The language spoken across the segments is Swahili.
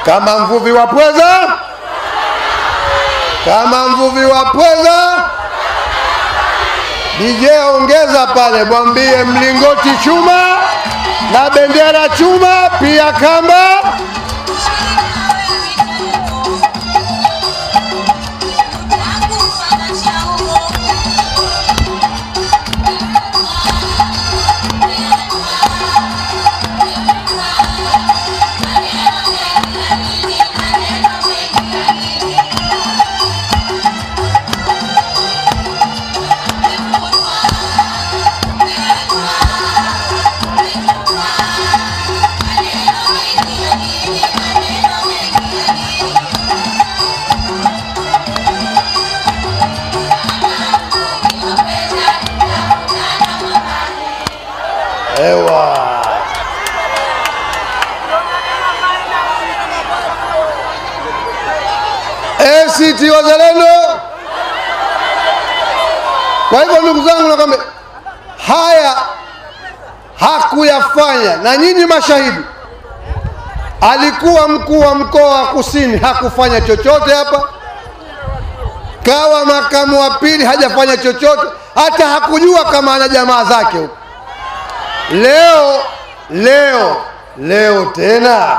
Kama mvuvi wa pweza, kama mvuvi wa pweza. DJ ongeza pale, mwambie mlingoti chuma na bendera chuma, pia kamba. Ewa. ACT Wazalendo. Kwa hivyo ndugu zangu, nakwambia haya hakuyafanya, na nyinyi mashahidi. Alikuwa mkuu wa mkoa wa Kusini, hakufanya chochote hapa. Kawa makamu wa pili, hajafanya chochote, hata hakujua kama ana jamaa zake huko. Leo tena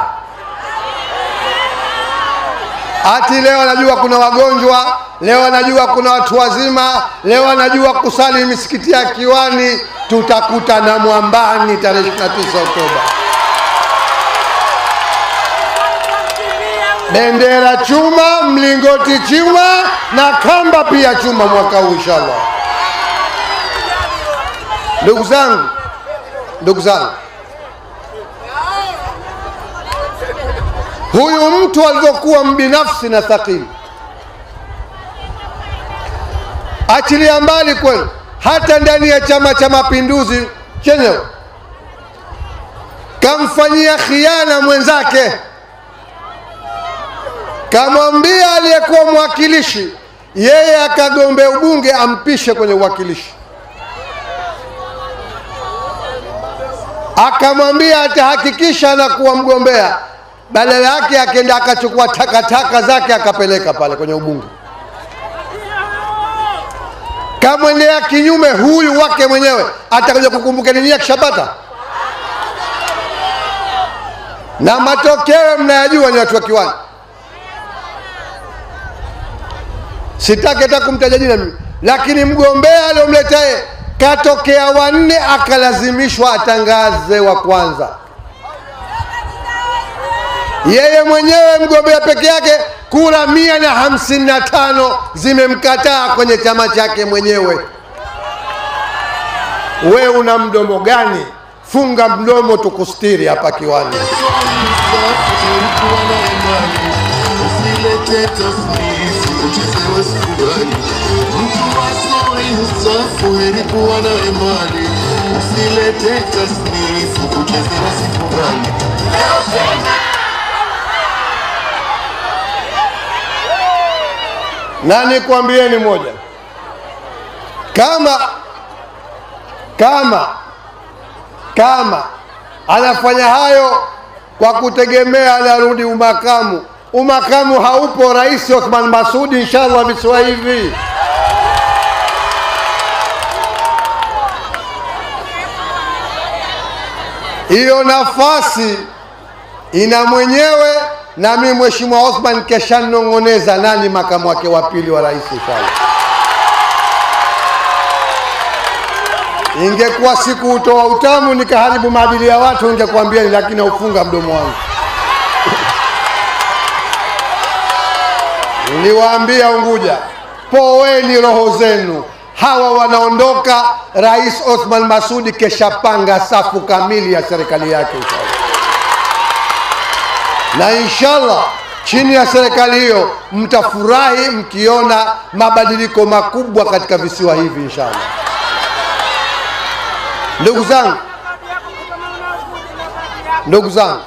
ati leo anajua kuna wagonjwa, leo anajua kuna watu wazima, leo anajua kusali misikiti ya Kiwani. Tutakutana Mwambani tarehe 29 Oktoba. Bendera chuma, mlingoti chuma na kamba pia chuma mwaka huu inshallah. Ndugu zangu, huyu mtu alivyokuwa mbinafsi na thaqili, achilia mbali kweli, hata ndani ya Chama cha Mapinduzi chenyewe kamfanyia khiana mwenzake. Kamwambia aliyekuwa mwakilishi yeye akagombe ubunge ampishe kwenye uwakilishi. Akamwambia atahakikisha anakuwa mgombea, badala yake akaenda akachukua takataka zake akapeleka pale kwenye ubunge. Kamwendea kinyume huyu wake mwenyewe, atakuja kukumbuka nini akishapata? Na matokeo mnayajua, ni watu wa Kiwani. Sitaki hata kumtaja jina mimi, lakini mgombea aliyomleta yeye katokea wanne, akalazimishwa atangaze wa kwanza. Yeye mwenyewe mgombea peke yake kura 155 zimemkataa kwenye chama chake mwenyewe. We una mdomo gani? Funga mdomo tukustiri hapa Kiwani. Na nikwambieni moja, kama anafanya hayo kwa kutegemea anarudi umakamu haupo, Rais Othman Masoud inshallah visiwa hivi. Hiyo nafasi ina mwenyewe, na mimi Mheshimiwa Othman kesha nongoneza nani makamu wake wa pili wa rais inshallah. Ingekuwa siku utoa utamu nikaharibu maadili ya watu ningekwambia, lakini ufunga mdomo wangu. Niliwaambia Unguja, poweni roho zenu, hawa wanaondoka. Rais Othman Masoud kesha panga safu kamili ya serikali yake inshallah. Na inshallah chini ya serikali hiyo mtafurahi mkiona mabadiliko makubwa katika visiwa hivi inshallah. Ndugu zangu,